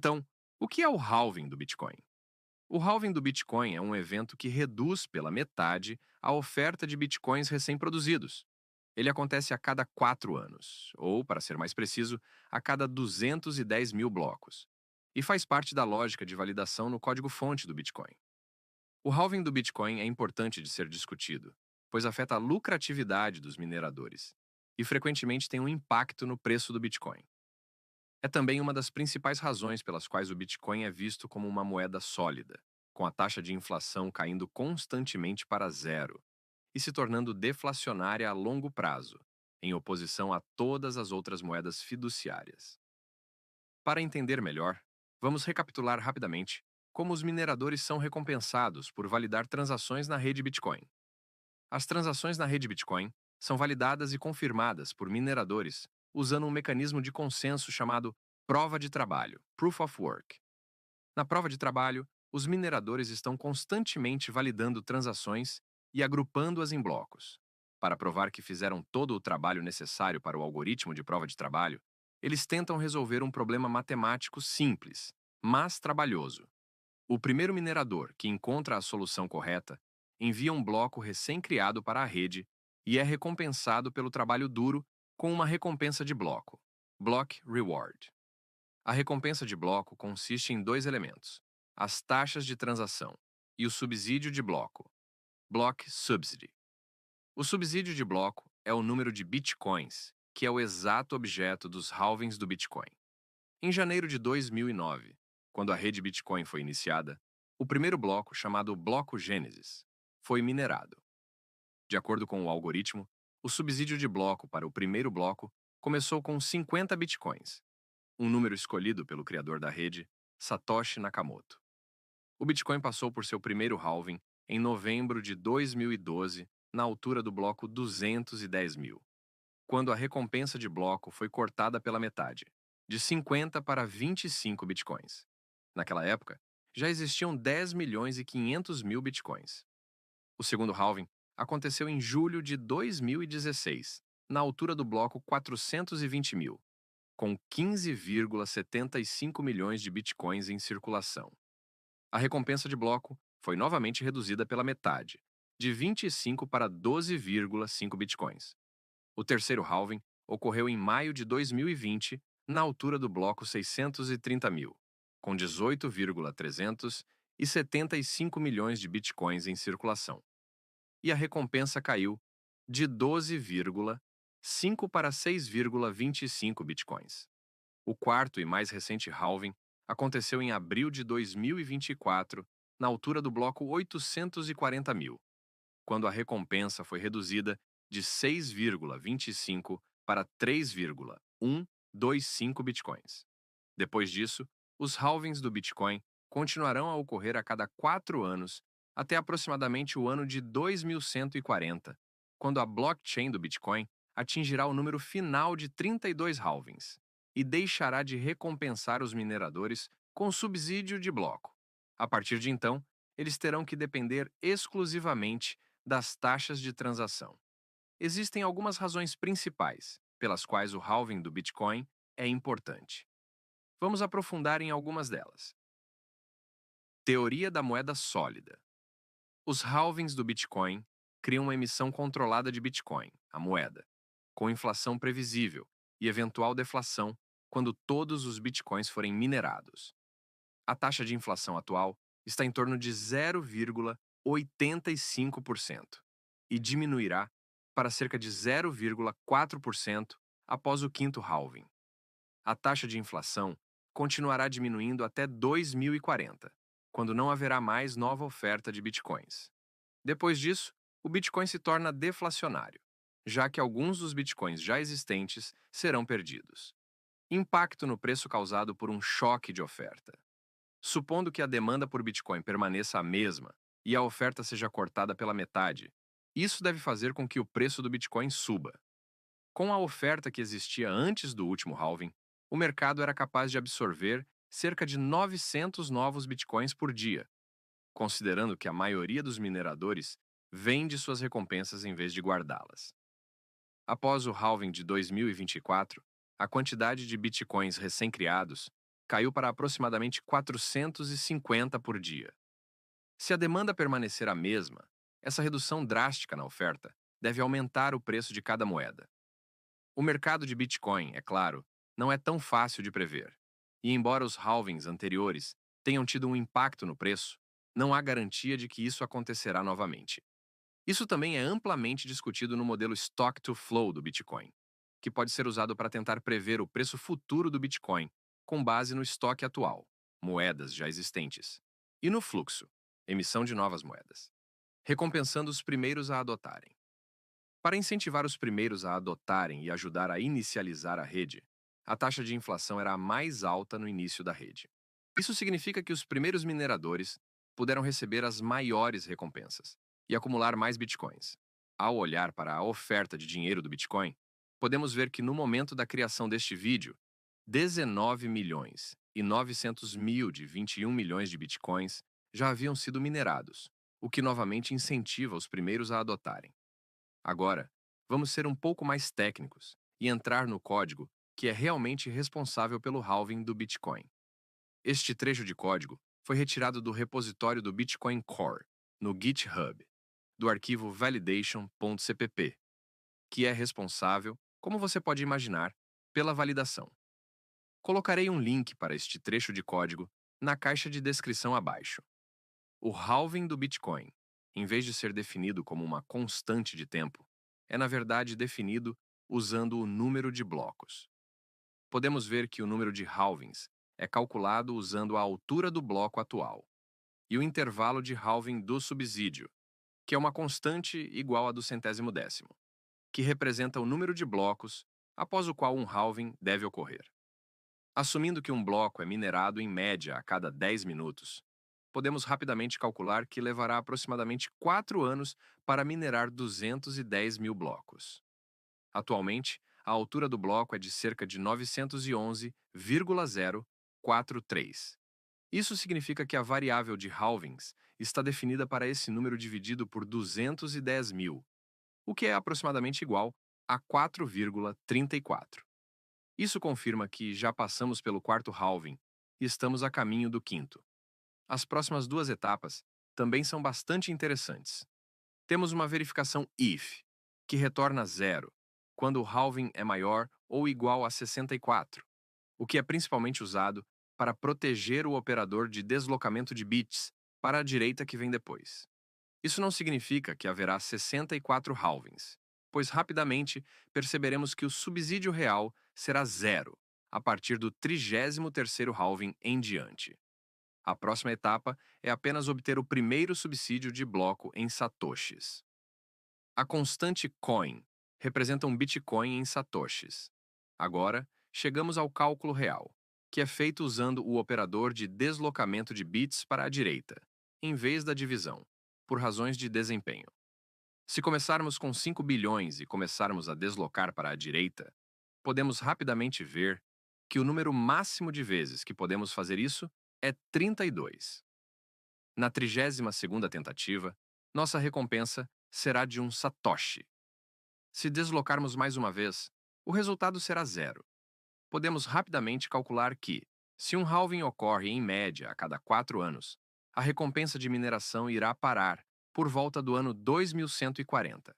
Então, o que é o halving do Bitcoin? O halving do Bitcoin é um evento que reduz pela metade a oferta de Bitcoins recém-produzidos. Ele acontece a cada 4 anos, ou, para ser mais preciso, a cada 210 mil blocos, e faz parte da lógica de validação no código-fonte do Bitcoin. O halving do Bitcoin é importante de ser discutido, pois afeta a lucratividade dos mineradores e frequentemente tem um impacto no preço do Bitcoin. É também uma das principais razões pelas quais o Bitcoin é visto como uma moeda sólida, com a taxa de inflação caindo constantemente para zero e se tornando deflacionária a longo prazo, em oposição a todas as outras moedas fiduciárias. Para entender melhor, vamos recapitular rapidamente como os mineradores são recompensados por validar transações na rede Bitcoin. As transações na rede Bitcoin são validadas e confirmadas por mineradores usando um mecanismo de consenso chamado prova de trabalho, Proof of Work. Na prova de trabalho, os mineradores estão constantemente validando transações e agrupando-as em blocos. Para provar que fizeram todo o trabalho necessário para o algoritmo de prova de trabalho, eles tentam resolver um problema matemático simples, mas trabalhoso. O primeiro minerador que encontra a solução correta envia um bloco recém-criado para a rede e é recompensado pelo trabalho duro com uma recompensa de bloco, Block Reward. A recompensa de bloco consiste em dois elementos: as taxas de transação e o subsídio de bloco, Block Subsidy. O subsídio de bloco é o número de bitcoins, que é o exato objeto dos halvings do Bitcoin. Em janeiro de 2009, quando a rede Bitcoin foi iniciada, o primeiro bloco, chamado Bloco Gênesis, foi minerado. De acordo com o algoritmo, o subsídio de bloco para o primeiro bloco começou com 50 bitcoins, um número escolhido pelo criador da rede, Satoshi Nakamoto. O Bitcoin passou por seu primeiro halving em novembro de 2012, na altura do bloco 210 mil, quando a recompensa de bloco foi cortada pela metade, de 50 para 25 bitcoins. Naquela época, já existiam 10 milhões e 500 mil bitcoins. O segundo halving aconteceu em julho de 2016, na altura do bloco 420 mil, com 15,75 milhões de bitcoins em circulação. A recompensa de bloco foi novamente reduzida pela metade, de 25 para 12,5 bitcoins. O terceiro halving ocorreu em maio de 2020, na altura do bloco 630 mil, com 18,375 milhões de bitcoins em circulação. E a recompensa caiu de 12,5 para 6,25 bitcoins. O quarto e mais recente halving aconteceu em abril de 2024, na altura do bloco 840 mil, quando a recompensa foi reduzida de 6,25 para 3,125 bitcoins. Depois disso, os halvings do Bitcoin continuarão a ocorrer a cada 4 anos até aproximadamente o ano de 2140, quando a blockchain do Bitcoin atingirá o número final de 32 halvings e deixará de recompensar os mineradores com subsídio de bloco. A partir de então, eles terão que depender exclusivamente das taxas de transação. Existem algumas razões principais pelas quais o halving do Bitcoin é importante. Vamos aprofundar em algumas delas. Teoria da moeda sólida. Os halvings do Bitcoin criam uma emissão controlada de Bitcoin, a moeda, com inflação previsível e eventual deflação quando todos os Bitcoins forem minerados. A taxa de inflação atual está em torno de 0,85% e diminuirá para cerca de 0,4% após o quinto halving. A taxa de inflação continuará diminuindo até 2040, quando não haverá mais nova oferta de bitcoins. Depois disso, o Bitcoin se torna deflacionário, já que alguns dos bitcoins já existentes serão perdidos. Impacto no preço causado por um choque de oferta. Supondo que a demanda por Bitcoin permaneça a mesma e a oferta seja cortada pela metade, isso deve fazer com que o preço do Bitcoin suba. Com a oferta que existia antes do último halving, o mercado era capaz de absorver cerca de 900 novos Bitcoins por dia, considerando que a maioria dos mineradores vende suas recompensas em vez de guardá-las. Após o halving de 2024, a quantidade de Bitcoins recém-criados caiu para aproximadamente 450 por dia. Se a demanda permanecer a mesma, essa redução drástica na oferta deve aumentar o preço de cada moeda. O mercado de Bitcoin, é claro, não é tão fácil de prever. E embora os halvings anteriores tenham tido um impacto no preço, não há garantia de que isso acontecerá novamente. Isso também é amplamente discutido no modelo Stock to Flow do Bitcoin, que pode ser usado para tentar prever o preço futuro do Bitcoin com base no estoque atual, moedas já existentes, e no fluxo, emissão de novas moedas, recompensando os primeiros a adotarem. Para incentivar os primeiros a adotarem e ajudar a inicializar a rede, a taxa de inflação era a mais alta no início da rede. Isso significa que os primeiros mineradores puderam receber as maiores recompensas e acumular mais bitcoins. Ao olhar para a oferta de dinheiro do Bitcoin, podemos ver que no momento da criação deste vídeo, 19 milhões e 900 mil de 21 milhões de bitcoins já haviam sido minerados, o que novamente incentiva os primeiros a adotarem. Agora, vamos ser um pouco mais técnicos e entrar no código que é realmente responsável pelo halving do Bitcoin. Este trecho de código foi retirado do repositório do Bitcoin Core, no GitHub, do arquivo validation.cpp, que é responsável, como você pode imaginar, pela validação. Colocarei um link para este trecho de código na caixa de descrição abaixo. O halving do Bitcoin, em vez de ser definido como uma constante de tempo, é na verdade definido usando o número de blocos. Podemos ver que o número de halvings é calculado usando a altura do bloco atual e o intervalo de halving do subsídio, que é uma constante igual à do centésimo décimo, que representa o número de blocos após o qual um halving deve ocorrer. Assumindo que um bloco é minerado em média a cada 10 minutos, podemos rapidamente calcular que levará aproximadamente 4 anos para minerar 210 mil blocos. Atualmente, a altura do bloco é de cerca de 911,043. Isso significa que a variável de halvings está definida para esse número dividido por 210 mil, o que é aproximadamente igual a 4,34. Isso confirma que já passamos pelo quarto halving e estamos a caminho do quinto. As próximas duas etapas também são bastante interessantes. Temos uma verificação if, que retorna zero, quando o halving é maior ou igual a 64, o que é principalmente usado para proteger o operador de deslocamento de bits para a direita que vem depois. Isso não significa que haverá 64 halvings, pois rapidamente perceberemos que o subsídio real será zero a partir do 33º halving em diante. A próxima etapa é apenas obter o primeiro subsídio de bloco em satoshis. A constante coin representa um Bitcoin em satoshis. Agora, chegamos ao cálculo real, que é feito usando o operador de deslocamento de bits para a direita, em vez da divisão, por razões de desempenho. Se começarmos com 5 bilhões e começarmos a deslocar para a direita, podemos rapidamente ver que o número máximo de vezes que podemos fazer isso é 32. Na 32ª tentativa, nossa recompensa será de um satoshi. Se deslocarmos mais uma vez, o resultado será zero. Podemos rapidamente calcular que, se um halving ocorre em média a cada 4 anos, a recompensa de mineração irá parar por volta do ano 2140.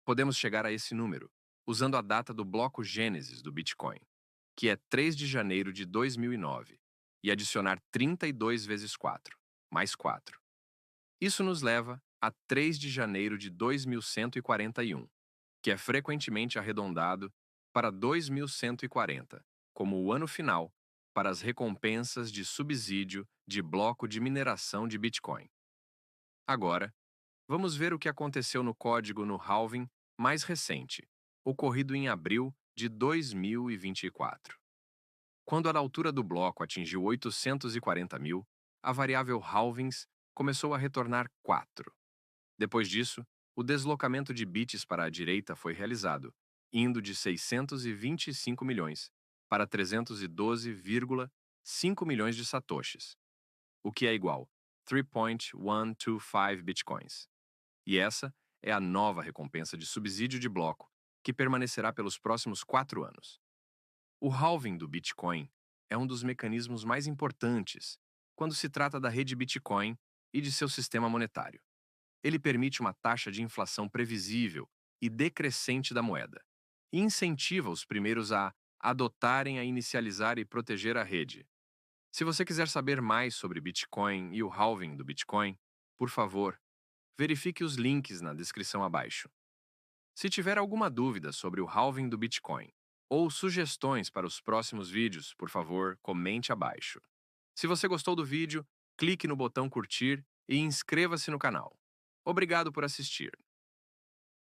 Podemos chegar a esse número usando a data do bloco Gênesis do Bitcoin, que é 3 de janeiro de 2009, e adicionar 32 vezes 4, mais 4. Isso nos leva a 3 de janeiro de 2141, que é frequentemente arredondado para 2140, como o ano final para as recompensas de subsídio de bloco de mineração de Bitcoin. Agora, vamos ver o que aconteceu no código no halving mais recente, ocorrido em abril de 2024. Quando a altura do bloco atingiu 840 mil, a variável halvings começou a retornar 4. Depois disso, o deslocamento de bits para a direita foi realizado, indo de 625 milhões para 312,5 milhões de satoshis, o que é igual a 3.125 bitcoins. E essa é a nova recompensa de subsídio de bloco, que permanecerá pelos próximos 4 anos. O halving do Bitcoin é um dos mecanismos mais importantes quando se trata da rede Bitcoin e de seu sistema monetário. Ele permite uma taxa de inflação previsível e decrescente da moeda, e incentiva os primeiros a adotarem, a inicializar e proteger a rede. Se você quiser saber mais sobre Bitcoin e o halving do Bitcoin, por favor, verifique os links na descrição abaixo. Se tiver alguma dúvida sobre o halving do Bitcoin ou sugestões para os próximos vídeos, por favor, comente abaixo. Se você gostou do vídeo, clique no botão curtir e inscreva-se no canal. Obrigado por assistir.